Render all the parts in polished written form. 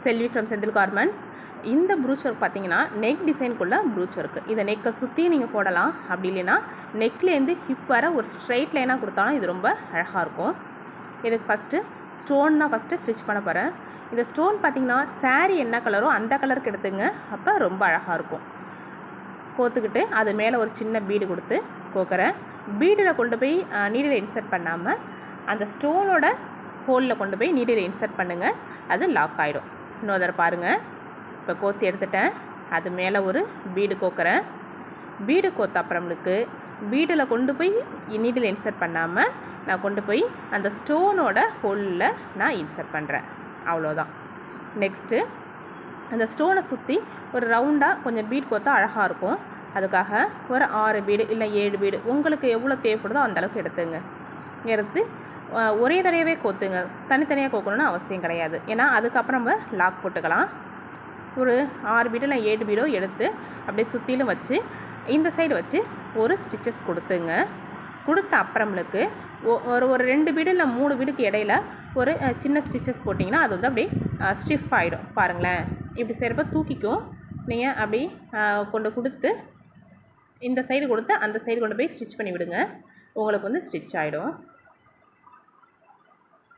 Selvi from Senthil garments. இந்த brooch work பார்த்தீங்கன்னா neck டிசைனுக்குள்ளே brooch work. இதை நெக்கை சுற்றி நீங்கள் போடலாம். அப்படி இல்லைன்னா நெக்லேருந்து ஹிப் வர ஒரு ஸ்ட்ரைட் லைனாக கொடுத்தாலும் இது ரொம்ப அழகாக இருக்கும். இதுக்கு ஃபஸ்ட்டு ஸ்டோன் தான் ஃபஸ்ட்டு ஸ்டிச் பண்ண போகிறேன். இந்த ஸ்டோன் பார்த்திங்கன்னா சாரீ என்ன கலரோ அந்த கலருக்கு எடுத்துங்க. அப்போ ரொம்ப அழகாக இருக்கும். கோத்துக்கிட்டு அது மேலே ஒரு சின்ன பீடு கொடுத்து கோக்குறேன். பீடில் கொண்டு போய் நீடில் இன்சர்ட் பண்ணாமல் அந்த ஸ்டோனோட ஹோலில் கொண்டு போய் நீடில் இன்சர்ட் பண்ணுங்கள். அது லாக் ஆகிடும். இன்னொரு தடவை பாருங்கள். இப்போ கோத்தி எடுத்துட்டேன். அது மேலே ஒரு பீடு கோக்குறேன். பீடு கோத்த அப்புறம்னுக்கு பீடில் கொண்டு போய் நீடில் இன்சர்ட் பண்ணாமல் நான் கொண்டு போய் அந்த ஸ்டோனோட ஹோலில் நான் இன்சர்ட் பண்ணுறேன். அவ்வளோதான். நெக்ஸ்ட்டு அந்த ஸ்டோனை சுற்றி ஒரு ரவுண்டாக கொஞ்சம் பீட் கோத்தா அழகாக இருக்கும். அதுக்காக ஒரு 6 பீடு இல்லை 7 பீடு உங்களுக்கு எவ்வளோ தேவைப்படுதோ அந்தளவுக்கு எடுத்துங்க. எடுத்து ஒரே தடவையே கோத்துங்க. தனித்தனியாக கோக்கணுன்னு அவசியம் கிடையாது. ஏன்னா அதுக்கப்புறம் நம்ம லாக் போட்டுக்கலாம். ஒரு 6 பீடோ இல்லை 7 பீடோ எடுத்து அப்படியே சுற்றிலும் வச்சு இந்த சைடு வச்சு ஒரு ஸ்டிச்சஸ் கொடுத்துங்க. கொடுத்த அப்புறம்ளுக்கு ஒரு 2 பீடு இல்லை 3 பீடுக்கு இடையில ஒரு சின்ன ஸ்டிச்சஸ் போட்டிங்கன்னா அது வந்து அப்படியே ஸ்டிஃப் ஆகிடும். பாருங்களேன், இப்படி செய்கிறப்ப தூக்கிக்கும். நீங்கள் அப்படி கொண்டு கொடுத்து இந்த சைடு கொடுத்து அந்த சைடு கொண்டு போய் ஸ்டிச் பண்ணி விடுங்க. உங்களுக்கு வந்து ஸ்டிச் ஆகிடும்.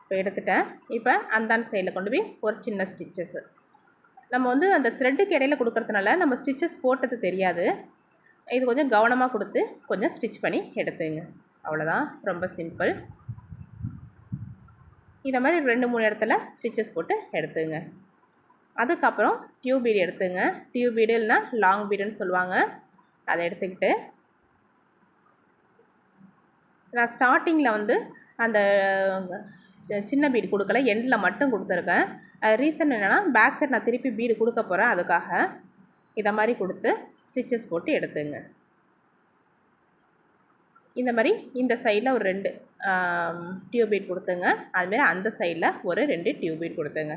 இப்போ எடுத்துட்டேன். இப்போ அந்த சைடில் கொண்டு போய் ஒரு சின்ன ஸ்டிச்சஸ்ஸு நம்ம வந்து அந்த த்ரெட்டுக்கு இடையில கொடுக்கறதுனால நம்ம ஸ்டிச்சஸ் போட்டது தெரியாது. இது கொஞ்சம் கவனமாக கொடுத்து கொஞ்சம் ஸ்டிச் பண்ணி எடுத்துங்க. அவ்வளோதான், ரொம்ப சிம்பிள். இதை மாதிரி 2-3 இடத்துல ஸ்டிச்சஸ் போட்டு எடுத்துங்க. அதுக்கப்புறம் டியூப் பீடு எடுத்துங்க. டியூப் பீடு இல்லைனா லாங் பீடுன்னு சொல்லுவாங்க. அதை எடுத்துக்கிட்டு நான் ஸ்டார்டிங்கில் வந்து அந்த சின்ன பீடு கொடுக்கல, எண்டில் மட்டும் கொடுத்துருக்கேன். ரீசன் என்னென்னா பேக் சைட் நான் திருப்பி பீடு கொடுக்க போகிறேன். அதுக்காக இதை மாதிரி கொடுத்து ஸ்டிச்சஸ் போட்டு எடுத்துங்க. இந்த மாதிரி இந்த சைடில் ஒரு 2 டியூப் பீட் கொடுத்துங்க. அதுமாரி அந்த சைடில் ஒரு 2 டியூப் பீட் கொடுத்துங்க.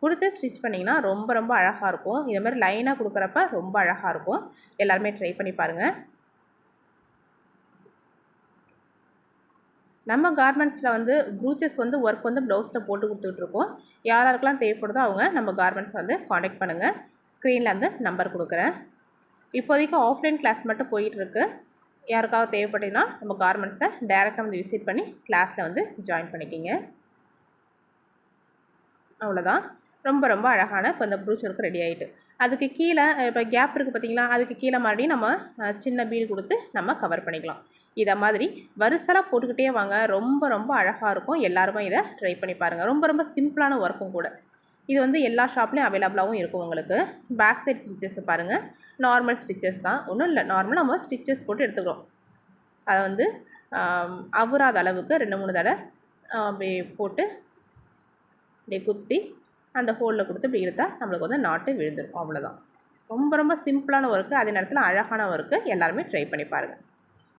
கொடுத்து ஸ்டிச் பண்ணிங்கன்னா ரொம்ப ரொம்ப அழகாக இருக்கும். இதை மாதிரி லைனாக கொடுக்குறப்ப ரொம்ப அழகாக இருக்கும். எல்லாருமே ட்ரை பண்ணி பாருங்கள். நம்ம கார்மெண்ட்ஸில் வந்து ப்ரூச்சஸ் வந்து ஒர்க் வந்து ப்ளவுஸில் போட்டு கொடுத்துட்ருக்கோம். யாருக்கெல்லாம் தேவைப்படுதோ அவங்க நம்ம கார்மெண்ட்ஸ் வந்து காண்டாக்ட் பண்ணுங்கள். ஸ்க்ரீனில் வந்து நம்பர் கொடுக்குறேன். இப்போதைக்கு ஆஃப்லைன் கிளாஸ் மட்டும் போயிட்டுருக்கு. யாருக்காவது தேவைப்பட்டீங்கன்னா நம்ம கார்மெண்ட்ஸை டைரெக்டாக வந்து விசிட் பண்ணி கிளாஸில் வந்து ஜாயின் பண்ணிக்கிங்க. அவ்வளோதான். ரொம்ப ரொம்ப அழகான இப்போ இந்த ப்ரூச் ஒர்க் ரெடி ஆகிட்டு. அதுக்கு கீழே இப்போ கேப் இருக்குது பார்த்தீங்களா, அதுக்கு கீழே மறுபடியும் நம்ம சின்ன பீடு கொடுத்து நம்ம கவர் பண்ணிக்கலாம். இதை மாதிரி வரிசலாக போட்டுக்கிட்டே வாங்க. ரொம்ப ரொம்ப அழகாக இருக்கும். எல்லாருமே இதை ட்ரை பண்ணி பாருங்கள். ரொம்ப ரொம்ப சிம்பிளான ஒர்க்கும் கூட. இது வந்து எல்லா ஷாப்லேயும் அவைலபிளாகவும் இருக்கும் உங்களுக்கு. பேக் சைட் ஸ்டிச்சஸ் பாருங்கள். நார்மல் ஸ்டிச்சஸ் தான், ஒன்றும் இல்லை. நார்மலாக நம்ம ஸ்டிச்சஸ் போட்டு எடுத்துக்கிறோம். அதை வந்து அவுராத அளவுக்கு 2-3 தடவை அப்படியே போட்டு அப்படியே குத்தி அந்த ஹோலில் கொடுத்து இப்படி இழுத்தால் நம்மளுக்கு வந்து நாட்டு விழுந்துடும். அவ்வளோதான். ரொம்ப ரொம்ப சிம்பிளான ஒர்க்கு, அதே நேரத்தில் அழகான ஒர்க்கு. எல்லாருமே ட்ரை பண்ணி பாருங்கள்.